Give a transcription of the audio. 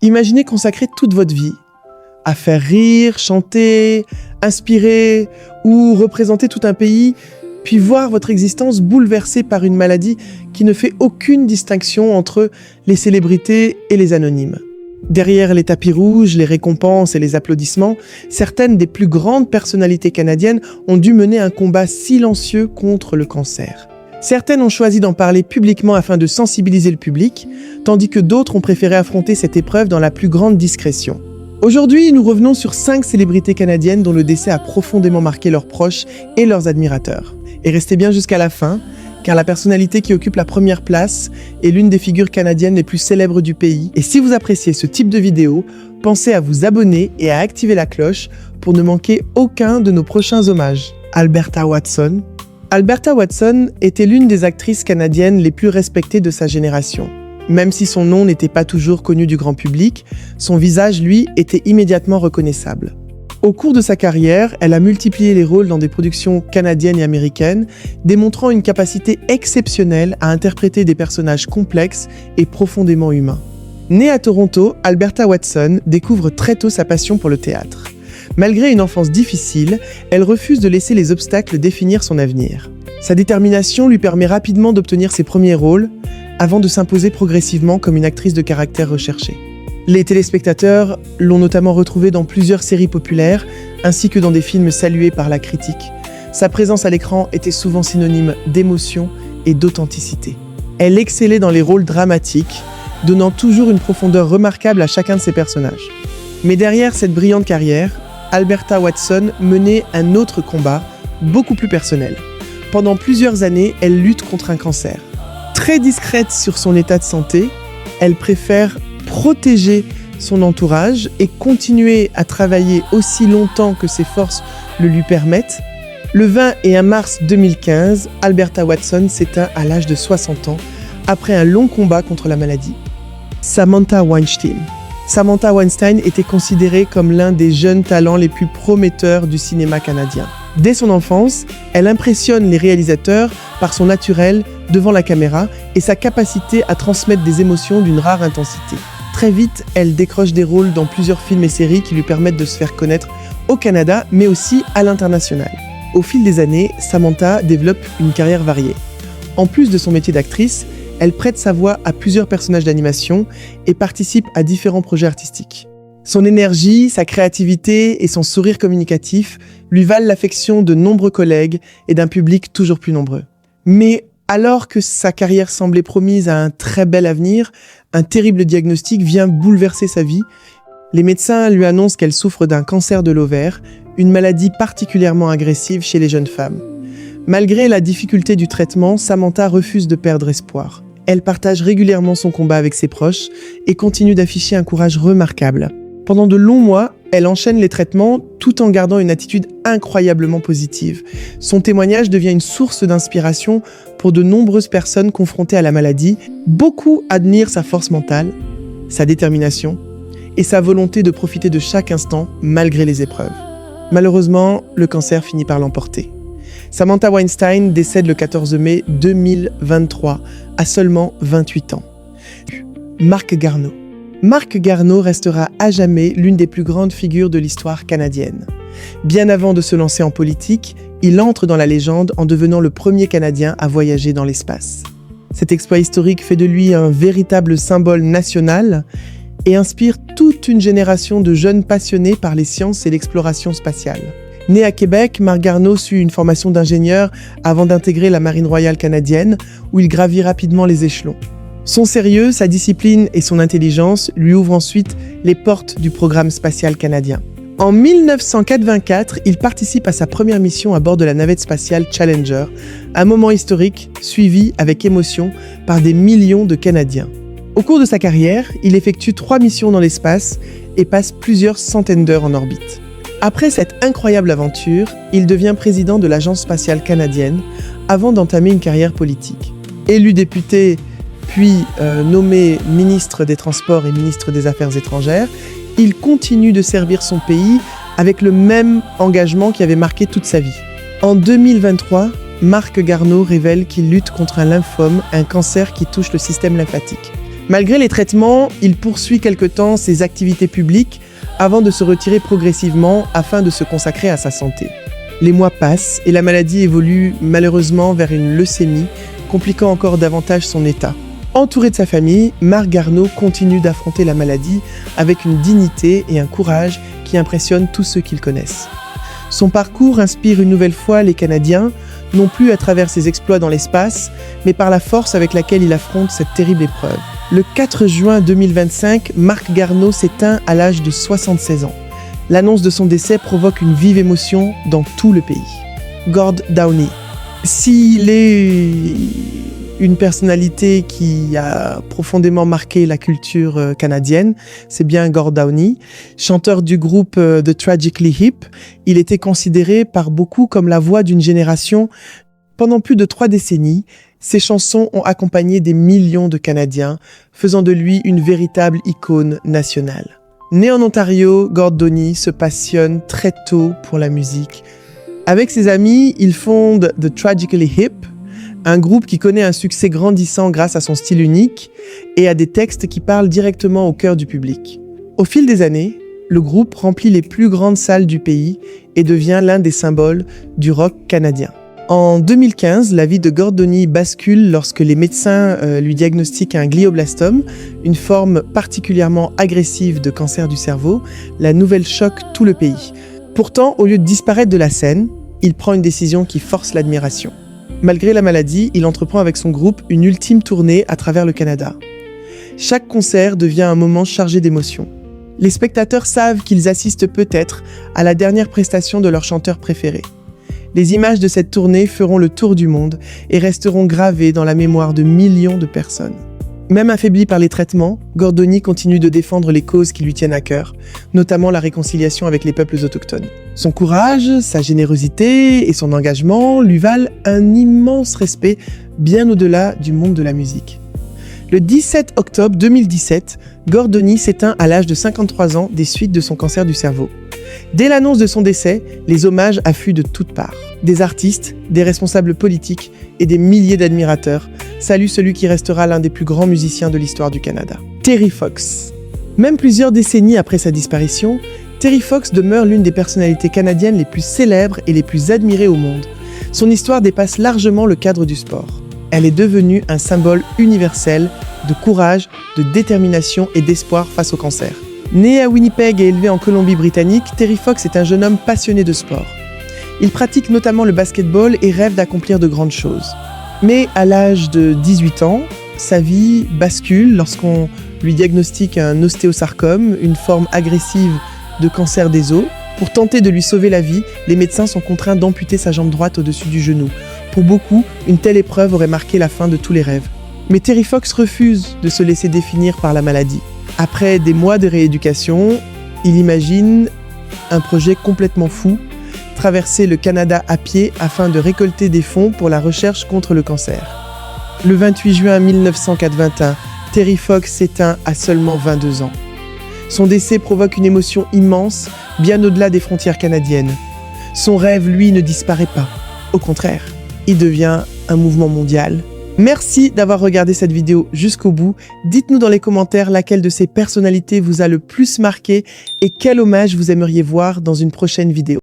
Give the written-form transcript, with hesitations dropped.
Imaginez consacrer toute votre vie à faire rire, chanter, inspirer ou représenter tout un pays, puis voir votre existence bouleversée par une maladie qui ne fait aucune distinction entre les célébrités et les anonymes. Derrière les tapis rouges, les récompenses et les applaudissements, certaines des plus grandes personnalités canadiennes ont dû mener un combat silencieux contre le cancer. Certaines ont choisi d'en parler publiquement afin de sensibiliser le public, tandis que d'autres ont préféré affronter cette épreuve dans la plus grande discrétion. Aujourd'hui, nous revenons sur 5 célébrités canadiennes dont le décès a profondément marqué leurs proches et leurs admirateurs. Et restez bien jusqu'à la fin, car la personnalité qui occupe la première place est l'une des figures canadiennes les plus célèbres du pays. Et si vous appréciez ce type de vidéo, pensez à vous abonner et à activer la cloche pour ne manquer aucun de nos prochains hommages. Alberta Watson. Alberta Watson était l'une des actrices canadiennes les plus respectées de sa génération. Même si son nom n'était pas toujours connu du grand public, son visage, lui, était immédiatement reconnaissable. Au cours de sa carrière, elle a multiplié les rôles dans des productions canadiennes et américaines, démontrant une capacité exceptionnelle à interpréter des personnages complexes et profondément humains. Née à Toronto, Alberta Watson découvre très tôt sa passion pour le théâtre. Malgré une enfance difficile, elle refuse de laisser les obstacles définir son avenir. Sa détermination lui permet rapidement d'obtenir ses premiers rôles, avant de s'imposer progressivement comme une actrice de caractère recherchée. Les téléspectateurs l'ont notamment retrouvée dans plusieurs séries populaires, ainsi que dans des films salués par la critique. Sa présence à l'écran était souvent synonyme d'émotion et d'authenticité. Elle excellait dans les rôles dramatiques, donnant toujours une profondeur remarquable à chacun de ses personnages. Mais derrière cette brillante carrière, Alberta Watson menait un autre combat, beaucoup plus personnel. Pendant plusieurs années, elle lutte contre un cancer. Très discrète sur son état de santé, elle préfère protéger son entourage et continuer à travailler aussi longtemps que ses forces le lui permettent. Le 20 et 1 mars 2015, Alberta Watson s'éteint à l'âge de 60 ans après un long combat contre la maladie. Samantha Weinstein. Samantha Weinstein était considérée comme l'un des jeunes talents les plus prometteurs du cinéma canadien. Dès son enfance, elle impressionne les réalisateurs par son naturel devant la caméra et sa capacité à transmettre des émotions d'une rare intensité. Très vite, elle décroche des rôles dans plusieurs films et séries qui lui permettent de se faire connaître au Canada, mais aussi à l'international. Au fil des années, Samantha développe une carrière variée. En plus de son métier d'actrice, elle prête sa voix à plusieurs personnages d'animation et participe à différents projets artistiques. Son énergie, sa créativité et son sourire communicatif lui valent l'affection de nombreux collègues et d'un public toujours plus nombreux. Mais alors que sa carrière semblait promise à un très bel avenir, un terrible diagnostic vient bouleverser sa vie. Les médecins lui annoncent qu'elle souffre d'un cancer de l'ovaire, une maladie particulièrement agressive chez les jeunes femmes. Malgré la difficulté du traitement, Samantha refuse de perdre espoir. Elle partage régulièrement son combat avec ses proches et continue d'afficher un courage remarquable. Pendant de longs mois, elle enchaîne les traitements tout en gardant une attitude incroyablement positive. Son témoignage devient une source d'inspiration pour de nombreuses personnes confrontées à la maladie. Beaucoup admirent sa force mentale, sa détermination et sa volonté de profiter de chaque instant malgré les épreuves. Malheureusement, le cancer finit par l'emporter. Samantha Weinstein décède le 14 mai 2023, à seulement 28 ans. Marc Garneau. Marc Garneau restera à jamais l'une des plus grandes figures de l'histoire canadienne. Bien avant de se lancer en politique, il entre dans la légende en devenant le premier Canadien à voyager dans l'espace. Cet exploit historique fait de lui un véritable symbole national et inspire toute une génération de jeunes passionnés par les sciences et l'exploration spatiale. Né à Québec, Marc Garneau suit une formation d'ingénieur avant d'intégrer la Marine royale canadienne, où il gravit rapidement les échelons. Son sérieux, sa discipline et son intelligence lui ouvrent ensuite les portes du programme spatial canadien. En 1984, il participe à sa première mission à bord de la navette spatiale Challenger, un moment historique suivi avec émotion par des millions de Canadiens. Au cours de sa carrière, il effectue 3 missions dans l'espace et passe plusieurs centaines d'heures en orbite. Après cette incroyable aventure, il devient président de l'Agence spatiale canadienne avant d'entamer une carrière politique. Élu député, puis nommé ministre des Transports et ministre des Affaires étrangères, il continue de servir son pays avec le même engagement qui avait marqué toute sa vie. En 2023, Marc Garneau révèle qu'il lutte contre un lymphome, un cancer qui touche le système lymphatique. Malgré les traitements, il poursuit quelque temps ses activités publiques avant de se retirer progressivement afin de se consacrer à sa santé. Les mois passent et la maladie évolue malheureusement vers une leucémie, compliquant encore davantage son état. Entouré de sa famille, Marc Garneau continue d'affronter la maladie avec une dignité et un courage qui impressionnent tous ceux qui le connaissent. Son parcours inspire une nouvelle fois les Canadiens, non plus à travers ses exploits dans l'espace, mais par la force avec laquelle il affronte cette terrible épreuve. Le 4 juin 2025, Marc Garneau s'éteint à l'âge de 76 ans. L'annonce de son décès provoque une vive émotion dans tout le pays. Gord Downie. S'il est une personnalité qui a profondément marqué la culture canadienne, c'est bien Gord Downie. Chanteur du groupe The Tragically Hip, il était considéré par beaucoup comme la voix d'une génération. Pendant plus de 3 décennies, ses chansons ont accompagné des millions de Canadiens, faisant de lui une véritable icône nationale. Né en Ontario, Gord Downie se passionne très tôt pour la musique. Avec ses amis, il fonde The Tragically Hip, un groupe qui connaît un succès grandissant grâce à son style unique et à des textes qui parlent directement au cœur du public. Au fil des années, le groupe remplit les plus grandes salles du pays et devient l'un des symboles du rock canadien. En 2015, la vie de Gord Downie bascule lorsque les médecins lui diagnostiquent un glioblastome, une forme particulièrement agressive de cancer du cerveau. La nouvelle choque tout le pays. Pourtant, au lieu de disparaître de la scène, il prend une décision qui force l'admiration. Malgré la maladie, il entreprend avec son groupe une ultime tournée à travers le Canada. Chaque concert devient un moment chargé d'émotions. Les spectateurs savent qu'ils assistent peut-être à la dernière prestation de leur chanteur préféré. Les images de cette tournée feront le tour du monde et resteront gravées dans la mémoire de millions de personnes. Même affaibli par les traitements, Gord Downie continue de défendre les causes qui lui tiennent à cœur, notamment la réconciliation avec les peuples autochtones. Son courage, sa générosité et son engagement lui valent un immense respect bien au-delà du monde de la musique. Le 17 octobre 2017, Gord Downie s'éteint à l'âge de 53 ans des suites de son cancer du cerveau. Dès l'annonce de son décès, les hommages affluent de toutes parts. Des artistes, des responsables politiques et des milliers d'admirateurs saluent celui qui restera l'un des plus grands musiciens de l'histoire du Canada. Terry Fox. Même plusieurs décennies après sa disparition, Terry Fox demeure l'une des personnalités canadiennes les plus célèbres et les plus admirées au monde. Son histoire dépasse largement le cadre du sport. Elle est devenue un symbole universel de courage, de détermination et d'espoir face au cancer. Né à Winnipeg et élevé en Colombie-Britannique, Terry Fox est un jeune homme passionné de sport. Il pratique notamment le basketball et rêve d'accomplir de grandes choses. Mais à l'âge de 18 ans, sa vie bascule lorsqu'on lui diagnostique un ostéosarcome, une forme agressive de cancer des os. Pour tenter de lui sauver la vie, les médecins sont contraints d'amputer sa jambe droite au-dessus du genou. Pour beaucoup, une telle épreuve aurait marqué la fin de tous les rêves. Mais Terry Fox refuse de se laisser définir par la maladie. Après des mois de rééducation, il imagine un projet complètement fou, traverser le Canada à pied afin de récolter des fonds pour la recherche contre le cancer. Le 28 juin 1981, Terry Fox s'éteint à seulement 22 ans. Son décès provoque une émotion immense, bien au-delà des frontières canadiennes. Son rêve, lui, ne disparaît pas. Au contraire, il devient un mouvement mondial. Merci d'avoir regardé cette vidéo jusqu'au bout. Dites-nous dans les commentaires laquelle de ces personnalités vous a le plus marqué et quel hommage vous aimeriez voir dans une prochaine vidéo.